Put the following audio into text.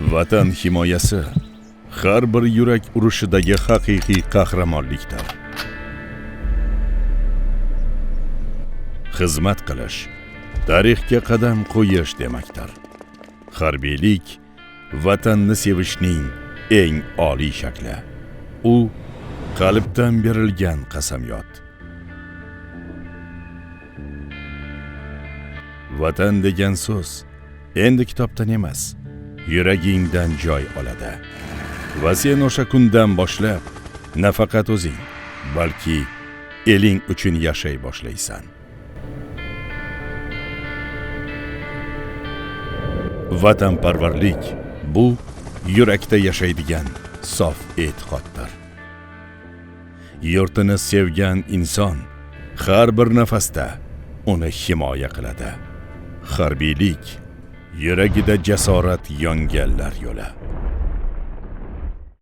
Vatan himoyasi har bir yurak urushidagi haqiqiy qahramonlikdir. Xizmat qilish tarixga qadam qo'yish demakdir. Harbiylik vatanni sevishning eng oliy shakli. U qalbdan berilgan qasamyod. Vatan degan so'z endi kitobdan emas, yuragingdan joy oladi. Va sen o'sha kundan boshlab nafaqat o'zing, balki eling uchun yashay boshlaysan. Vatanparvarlik bu yurakda yashaydigan sof e'tiqoddir. Yurtini sevgan inson har bir nafasda uni himoya qiladi. Harbiylik yuragida jasorat yonganlar yo'li.